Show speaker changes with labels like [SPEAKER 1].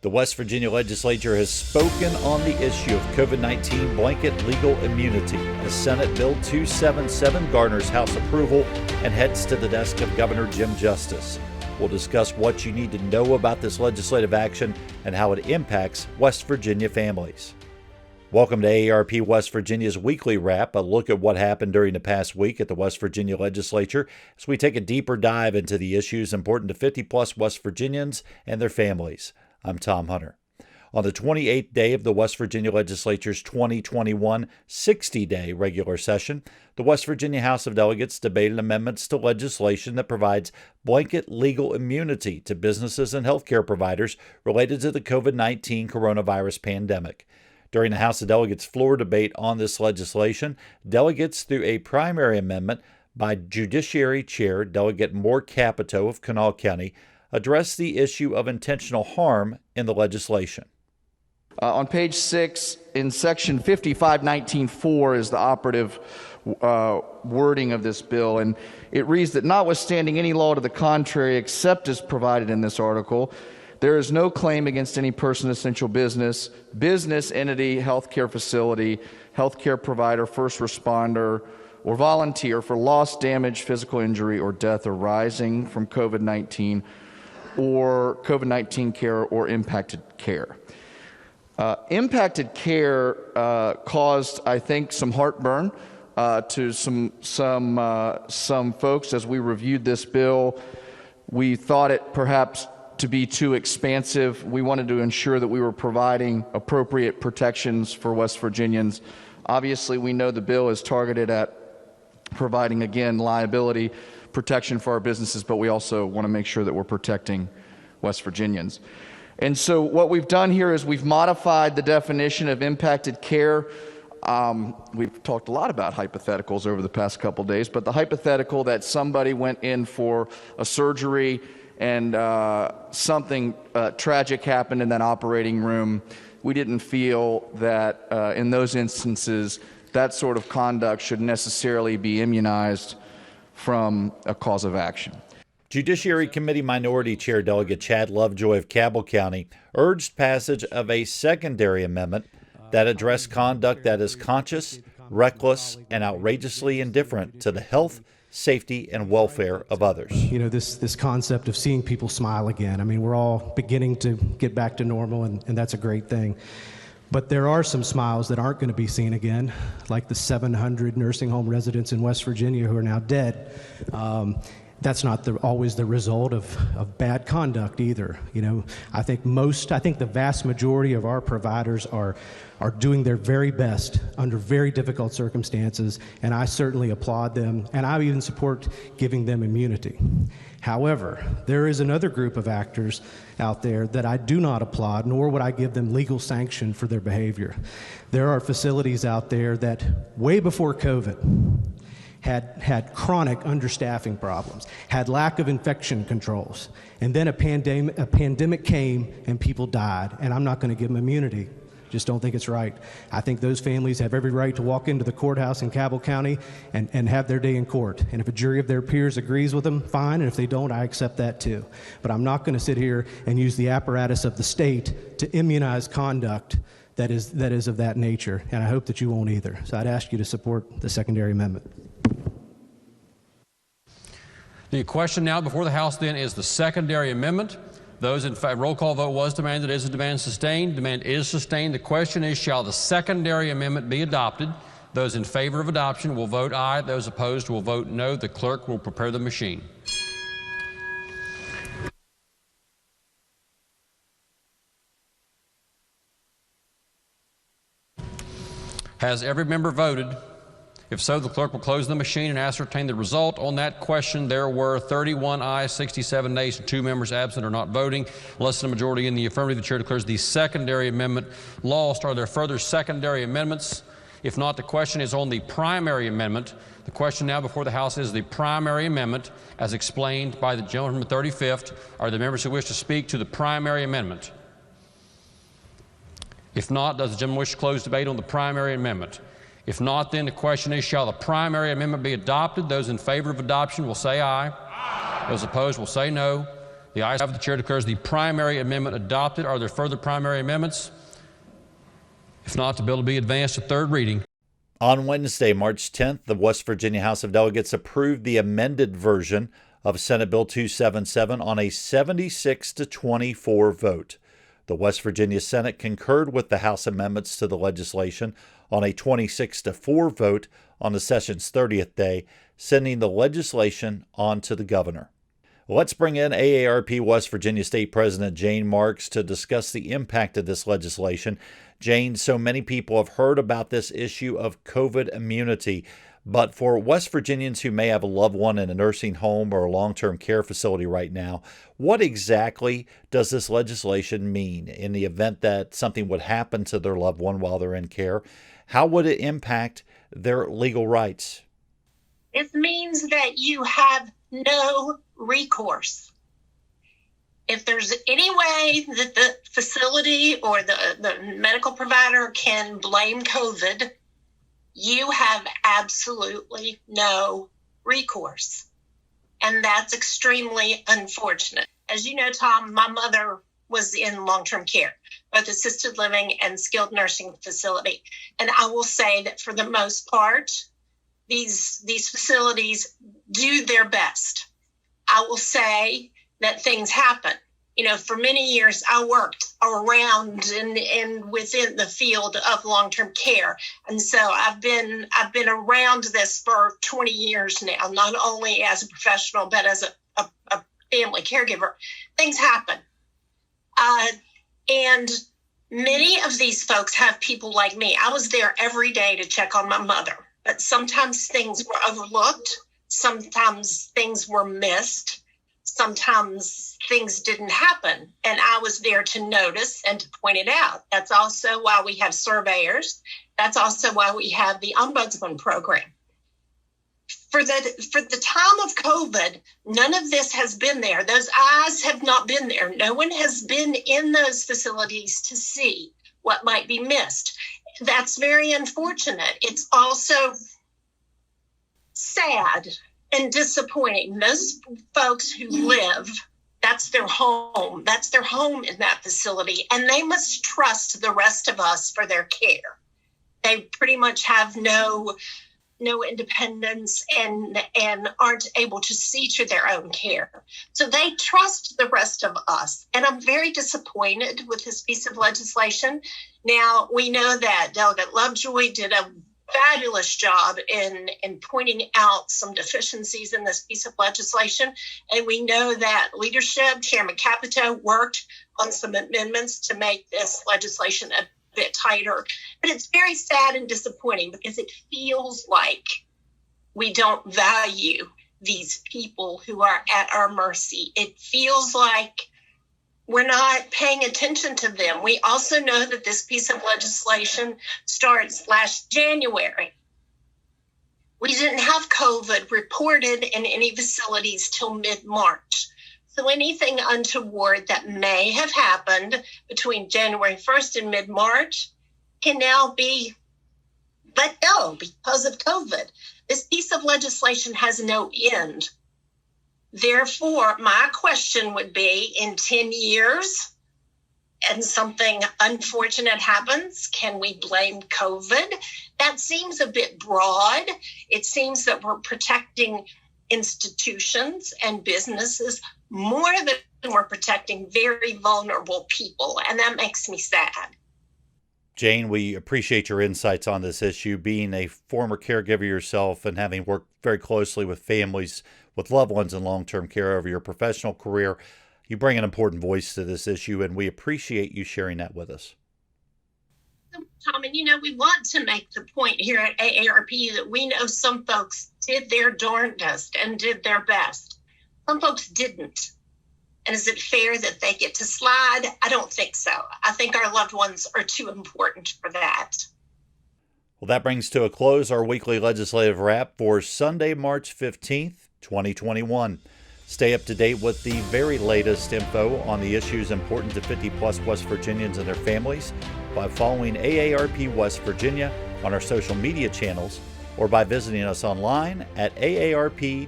[SPEAKER 1] The West Virginia Legislature has spoken on the issue of COVID-19 blanket legal immunity as Senate Bill 277 garners House approval and heads to the desk of Governor Jim Justice. We'll discuss what you need to know about this legislative action and how it impacts West Virginia families. Welcome to AARP West Virginia's weekly wrap, a look at what happened during the past week at the West Virginia Legislature as we take a deeper dive into the issues important to 50-plus West Virginians and their families. I'm Tom Hunter. On the 28th day of the West Virginia Legislature's 2021 60-day regular session, the West Virginia House of Delegates debated amendments to legislation that provides blanket legal immunity to businesses and healthcare providers related to the COVID-19 coronavirus pandemic. During the House of Delegates floor debate on this legislation, delegates, through a primary amendment by Judiciary Chair Delegate Moore Capito of Kanawha County, address the issue of intentional harm in the legislation.
[SPEAKER 2] On page 6, in section 5519.4 is the operative wording of this bill, and it reads that notwithstanding any law to the contrary except as provided in this article, there is no claim against any person, essential business, entity, healthcare facility, healthcare provider, first responder, or volunteer for loss, damage, physical injury, or death arising from COVID-19 or COVID-19 care or impacted care. Impacted care caused, I think, some heartburn to some folks as we reviewed this bill. We thought it perhaps to be too expansive. We wanted to ensure that we were providing appropriate protections for West Virginians. Obviously, we know the bill is targeted at providing, again, liability protection for our businesses, but we also want to make sure that we're protecting West Virginians. And so what we've done here is we've modified the definition of impacted care. We've talked a lot about hypotheticals over the past couple days, but the hypothetical that somebody went in for a surgery and something tragic happened in that operating room, we didn't feel that in those instances that sort of conduct should necessarily be immunized from a cause of action.
[SPEAKER 1] Judiciary Committee Minority Chair Delegate Chad Lovejoy of Cabell County urged passage of a secondary amendment that addressed conduct that is conscious, reckless, and outrageously indifferent to the health, safety, and welfare of others.
[SPEAKER 3] You know, this concept of seeing people smile again. I mean, we're all beginning to get back to normal, and that's a great thing. But there are some smiles that aren't going to be seen again, like the 700 nursing home residents in West Virginia who are now dead. That's not always the result of bad conduct either. You know, I think the vast majority of our providers are doing their very best under very difficult circumstances, and I certainly applaud them, and I even support giving them immunity. However, there is another group of actors out there that I do not applaud, nor would I give them legal sanction for their behavior. There are facilities out there that, way before COVID, had chronic understaffing problems, had lack of infection controls, and then a pandemic came and people died, and I'm not going to give them immunity. Just don't think it's right. I think those families have every right to walk into the courthouse in Cabell County and have their day in court. And if a jury of their peers agrees with them, fine, and if they don't, I accept that too. But I'm not going to sit here and use the apparatus of the state to immunize conduct that is of that nature, and I hope that you won't either. So I'd ask you to support the secondary amendment.
[SPEAKER 4] The question now before the House then is the secondary amendment. Those in favor, roll call vote was demanded. Is the demand sustained? Demand is sustained. The question is, shall the secondary amendment be adopted? Those in favor of adoption will vote aye. Those opposed will vote no. The clerk will prepare the machine. Has every member voted? If so, the clerk will close the machine and ascertain the result. On that question, there were 31 ayes, 67 nays, and 2 members absent or not voting. Less than a majority in the affirmative. The chair declares the secondary amendment lost. Are there further secondary amendments? If not, the question is on the primary amendment. The question now before the House is the primary amendment as explained by the gentleman from the 35th. Are there members who wish to speak to the primary amendment? If not, does the gentleman wish to close debate on the primary amendment? If not, then the question is, shall the primary amendment be adopted? Those in favor of adoption will say aye. Aye. Those opposed will say no. The ayes have it. The chair declares the primary amendment adopted. Are there further primary amendments? If not, the bill will be advanced to third reading.
[SPEAKER 1] On Wednesday, March 10th, the West Virginia House of Delegates approved the amended version of Senate Bill 277 on a 76-24 vote. The West Virginia Senate concurred with the House amendments to the legislation on a 26-4 vote on the session's 30th day, sending the legislation on to the governor. Let's bring in AARP West Virginia State President Jane Marks to discuss the impact of this legislation. Jane, so many people have heard about this issue of COVID immunity, but for West Virginians who may have a loved one in a nursing home or a long-term care facility right now, what exactly does this legislation mean in the event that something would happen to their loved one while they're in care? How would it impact their legal rights?
[SPEAKER 5] It means that you have no recourse. If there's any way that the facility or the medical provider can blame COVID, you have absolutely no recourse. And that's extremely unfortunate. As you know, Tom, my mother was in long-term care, both assisted living and skilled nursing facility. And I will say that for the most part, these facilities do their best. I will say that things happen. You know, for many years, I worked around and within the field of long-term care. And so I've been around this for 20 years now, not only as a professional, but as a family caregiver. Things happen. And many of these folks have people like me. I was there every day to check on my mother, but sometimes things were overlooked. Sometimes things were missed. Sometimes things didn't happen, and I was there to notice and to point it out. That's also why we have surveyors. That's also why we have the ombudsman program. For the time of COVID, none of this has been there. Those eyes have not been there. No one has been in those facilities to see what might be missed. That's very unfortunate. It's also sad and disappointing. Those folks who live, that's their home. That's their home in that facility. And they must trust the rest of us for their care. They pretty much have no independence and aren't able to see to their own care. So they trust the rest of us. And I'm very disappointed with this piece of legislation. Now, we know that Delegate Lovejoy did a fabulous job in pointing out some deficiencies in this piece of legislation. And we know that leadership, Chairman Capito, worked on some amendments to make this legislation a bit tighter. But it's very sad and disappointing because it feels like we don't value these people who are at our mercy. It feels like we're not paying attention to them. We also know that this piece of legislation starts last January. We didn't have COVID reported in any facilities till mid-March. So anything untoward that may have happened between January 1st and mid-March can now be let go because of COVID. This piece of legislation has no end. Therefore, my question would be, in 10 years and something unfortunate happens, can we blame COVID? That seems a bit broad. It seems that we're protecting institutions and businesses more than we're protecting very vulnerable people, and that makes me sad.
[SPEAKER 1] Jane, we appreciate your insights on this issue. Being a former caregiver yourself and having worked very closely with families with loved ones in long-term care over your professional career, you bring an important voice to this issue, and we appreciate you sharing that with us.
[SPEAKER 5] Tom, and we want to make the point here at AARP that we know some folks did their darndest and did their best. Some folks didn't. And is it fair that they get to slide? I don't think so. I think our loved ones are too important for that.
[SPEAKER 1] Well, that brings to a close our weekly legislative wrap for Sunday, March 15th, 2021. Stay up to date with the very latest info on the issues important to 50-plus West Virginians and their families by following AARP West Virginia on our social media channels or by visiting us online at aarp.org/WV.